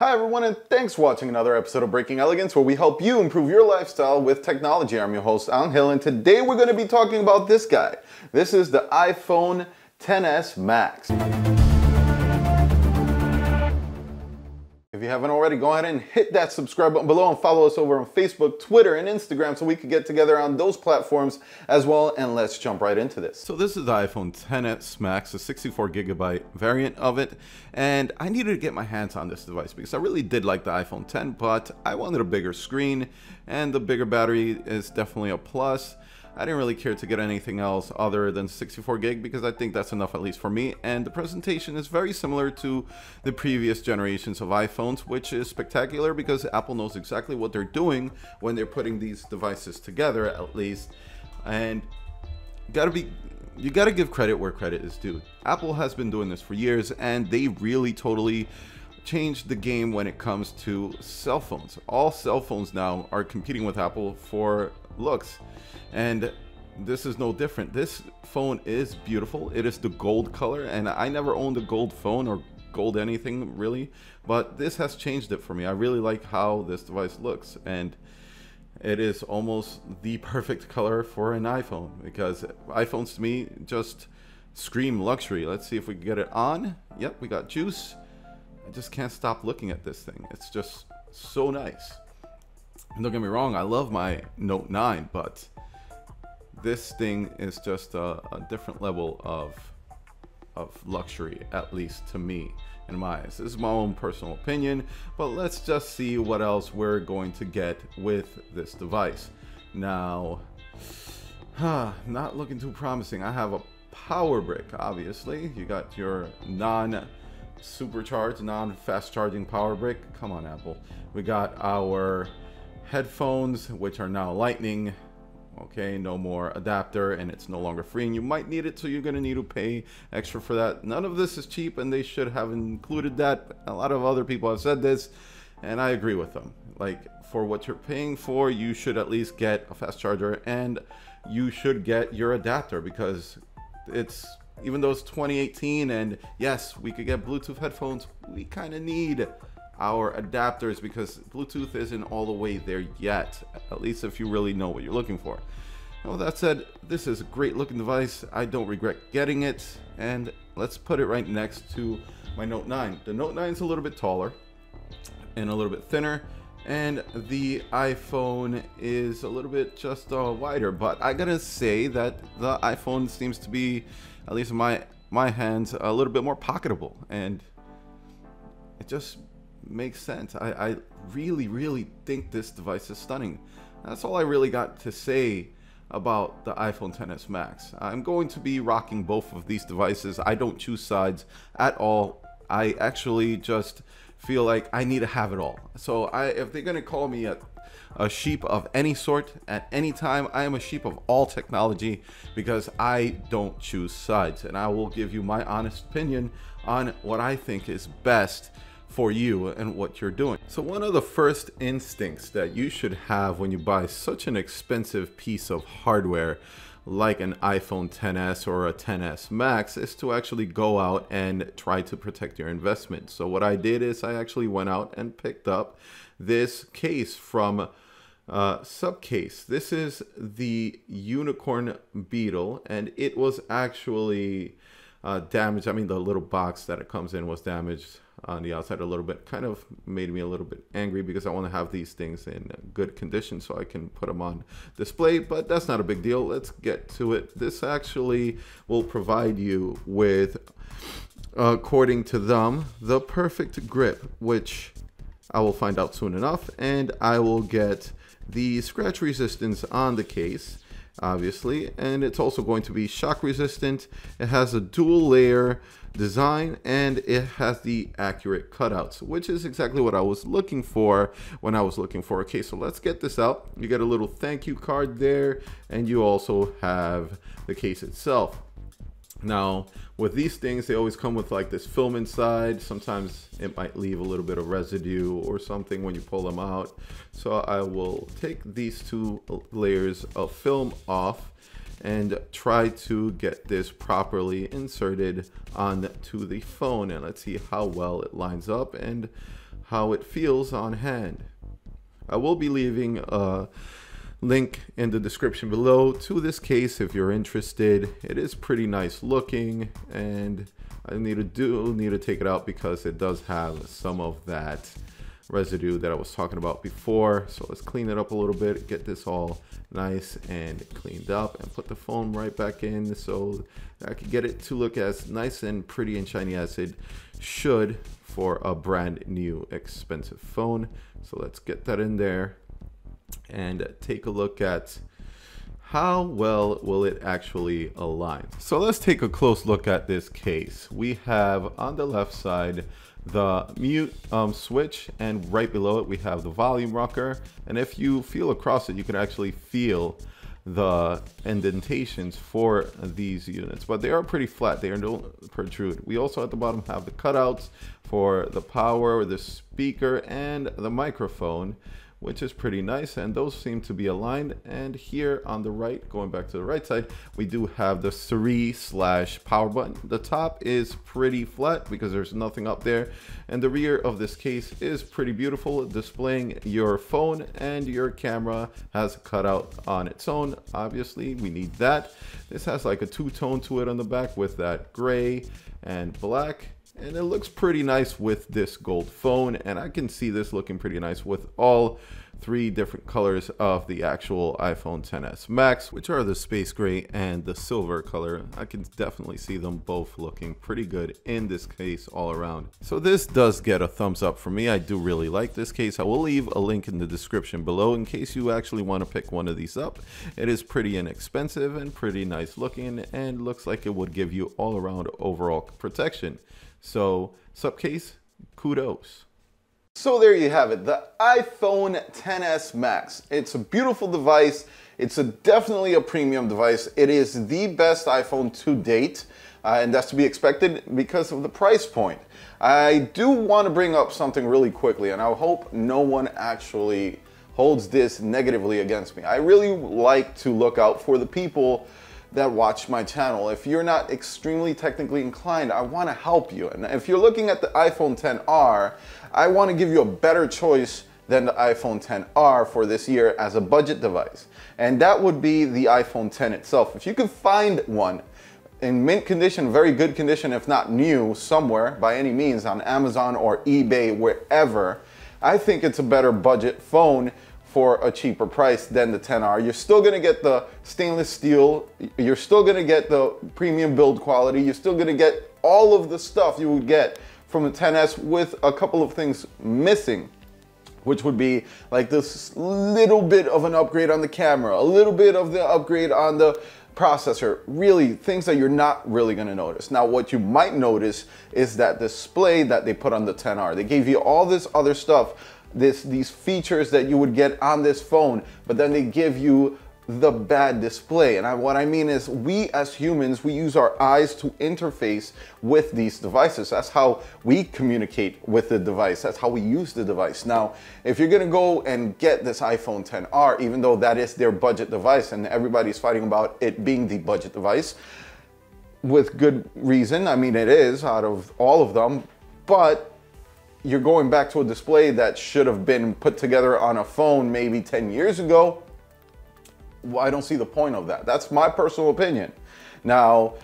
Hi everyone, and thanks for watching another episode of Breaking Elegance, where we help you improve your lifestyle with technology. I'm your host, Angel, and today we're going to be talking about this guy. This is the iPhone XS Max. If you haven't already, go ahead and hit that subscribe button below and follow us over on Facebook, Twitter, and Instagram so we can get together on those platforms as well. And let's jump right into this. So this is the iPhone XS Max, a 64GB variant of it. And I needed to get my hands on this device because I really did like the iPhone X, but I wanted a bigger screen, and the bigger battery is definitely a plus. I didn't really care to get anything else other than 64 gig because I think that's enough, at least for me. And the presentation is very similar to the previous generations of iPhones, which is spectacular because Apple knows exactly what they're doing when they're putting these devices together, at least. And you gotta give credit where credit is due. Apple has been doing this for years, and they really totally changed the game when it comes to cell phones. All cell phones now are competing with Apple for looks, and this is no different. This phone is beautiful. It is the gold color, and I never owned a gold phone or gold anything really, but this has changed it for me. I really like how this device looks, and it is almost the perfect color for an iPhone because iPhones to me just scream luxury. Let's see if we can get it on. Yep, we got juice. I just can't stop looking at this thing. It's just so nice. And don't get me wrong, I love my Note 9, but this thing is just a different level of luxury, at least to me, in my eyes. This is my own personal opinion, but let's just see what else we're going to get with this device. Now, not looking too promising. I have a power brick, obviously. You got your non-supercharged, non-fast charging power brick. Come on, Apple. We got our headphones, which are now Lightning. Okay, no more adapter, and it's no longer free, and you might need it, so you're going to need to pay extra for that. None of this is cheap, and they should have included that. A lot of other people have said this, and I agree with them. Like, for what you're paying for, you should at least get a fast charger, and you should get your adapter, because it's, even though it's 2018, and yes, we could get Bluetooth headphones, we kind of need our adapters because Bluetooth isn't all the way there yet, at least if you really know what you're looking for. Now, with that said, this is a great looking device. I don't regret getting it, and let's put it right next to my Note 9. The Note 9 is a little bit taller and a little bit thinner, and the iPhone is a little bit just wider, but I gotta say that the iPhone seems to be, at least in my hands, a little bit more pocketable, and it just makes sense. I really think this device is stunning. That's all I really got to say about the iPhone XS Max. I'm going to be rocking both of these devices. I don't choose sides at all. I actually just feel like I need to have it all. So if they're gonna call me a sheep of any sort at any time, I am a sheep of all technology because I don't choose sides, and I will give you my honest opinion on what I think is best for you and what you're doing. So one of the first instincts that you should have when you buy such an expensive piece of hardware like an iPhone XS or a XS Max is to actually go out and try to protect your investment. So what I did is I actually went out and picked up this case from Supcase. This is the Unicorn Beetle, and it was actually damaged. I mean, the little box that it comes in was damaged on the outside a little bit. Kind of made me a little bit angry because I want to have these things in good condition so I can put them on display, but that's not a big deal. Let's get to it. This actually will provide you with, according to them, the perfect grip, which I will find out soon enough, and I will get the scratch resistance on the case, obviously, and it's also going to be shock resistant. It has a dual layer design, and it has the accurate cutouts, which is exactly what I was looking for when I was looking for a case. So let's get this out. You get a little thank you card there, and you also have the case itself. Now, with these things, they always come with like this film inside. Sometimes it might leave a little bit of residue or something when you pull them out. So I will take these two layers of film off and try to get this properly inserted onto the phone. And let's see how well it lines up and how it feels on hand. I will be leaving a link in the description below to this case if you're interested. It is pretty nice looking, and I need to take it out because it does have some of that residue that I was talking about before. So let's clean it up a little bit, get this all nice and cleaned up, and put the phone right back in so I can get it to look as nice and pretty and shiny as it should for a brand new expensive phone. So let's get that in there and take a look at how well will it actually align. So let's take a close look at this case. We have on the left side the mute switch, and right below it we have the volume rocker, and if you feel across it you can actually feel the indentations for these units, but they are pretty flat, they don't protrude. We also at the bottom have the cutouts for the power, the speaker, and the microphone, which is pretty nice, and those seem to be aligned. And here on the right, going back to the right side, we do have the 3/power button. The top is pretty flat because there's nothing up there, and the rear of this case is pretty beautiful, displaying your phone, and your camera has a cutout on its own. Obviously we need that. This has like a two-tone to it on the back with that gray and black, and it looks pretty nice with this gold phone, and I can see this looking pretty nice with all three different colors of the actual iPhone XS Max, which are the space gray and the silver color. I can definitely see them both looking pretty good in this case all around. So this does get a thumbs up for me. I do really like this case. I will leave a link in the description below in case you actually want to pick one of these up. It is pretty inexpensive and pretty nice looking, and looks like it would give you all around overall protection. So Supcase, kudos. So there you have it, the iPhone XS Max. It's a beautiful device. It's definitely a premium device. It is the best iPhone to date, and that's to be expected because of the price point. I do want to bring up something really quickly, and I hope no one actually holds this negatively against me. I really like to look out for the people that watch my channel. If you're not extremely technically inclined, I want to help you. And if you're looking at the iPhone XR, I want to give you a better choice than the iPhone XR for this year as a budget device. And that would be the iPhone X itself. If you could find one in mint condition, very good condition, if not new, somewhere by any means on Amazon or eBay, wherever, I think it's a better budget phone for a cheaper price than the XR. You're still gonna get the stainless steel, you're still gonna get the premium build quality, you're still gonna get all of the stuff you would get from the XS with a couple of things missing, which would be like this little bit of an upgrade on the camera, a little bit of the upgrade on the processor, really things that you're not really gonna notice. Now what you might notice is that display that they put on the XR. They gave you all this other stuff, these features that you would get on this phone, but then they give you the bad display. And what I mean is, we as humans, we use our eyes to interface with these devices. That's how we communicate with the device. That's how we use the device. Now, if you're gonna go and get this iPhone XR, even though that is their budget device and everybody's fighting about it being the budget device, with good reason, I mean it is out of all of them, but you're going back to a display that should have been put together on a phone maybe 10 years ago. Well, I don't see the point of that. That's my personal opinion. Now,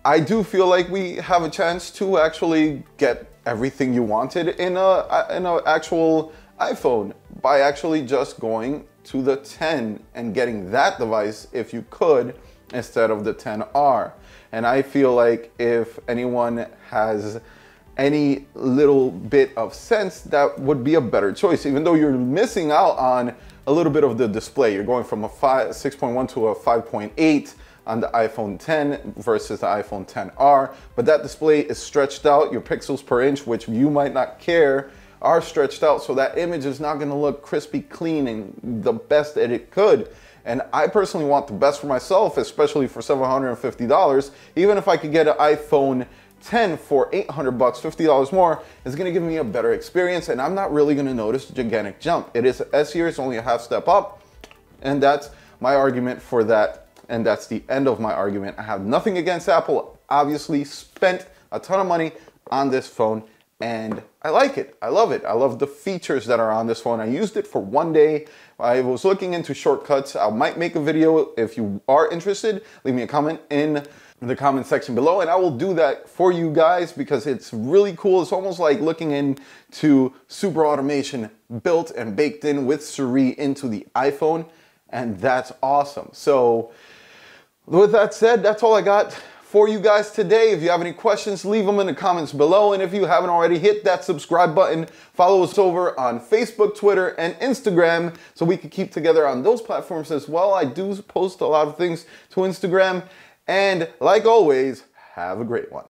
I do feel like we have a chance to actually get everything you wanted in a actual iPhone by actually just going to the 10 and getting that device if you could instead of the XR. And I feel like if anyone has any little bit of sense, that would be a better choice, even though you're missing out on a little bit of the display. You're going from a 6.1 to a 5.8 on the iPhone X versus the iPhone XR, but that display is stretched out. Your pixels per inch, which you might not care, are stretched out, so that image is not gonna look crispy clean and the best that it could. And I personally want the best for myself, especially for $750. Even if I could get an iPhone X for $800, $50 more, is gonna give me a better experience, and I'm not really gonna notice a gigantic jump. It is S year, it's only a half step up, and that's my argument for that, and that's the end of my argument. I have nothing against Apple. Obviously spent a ton of money on this phone, and I like it. I love it. I love the features that are on this phone. I used it for one day. I was looking into shortcuts. I might make a video. If you are interested, leave me a comment in the comment section below, and I will do that for you guys because it's really cool. It's almost like looking into super automation built and baked in with Siri into the iPhone, and that's awesome. So with that said, that's all I got for you guys today. If you have any questions, leave them in the comments below. And if you haven't already, hit that subscribe button. Follow us over on Facebook, Twitter, and Instagram so we can keep together on those platforms as well. I do post a lot of things to Instagram. And like always, have a great one.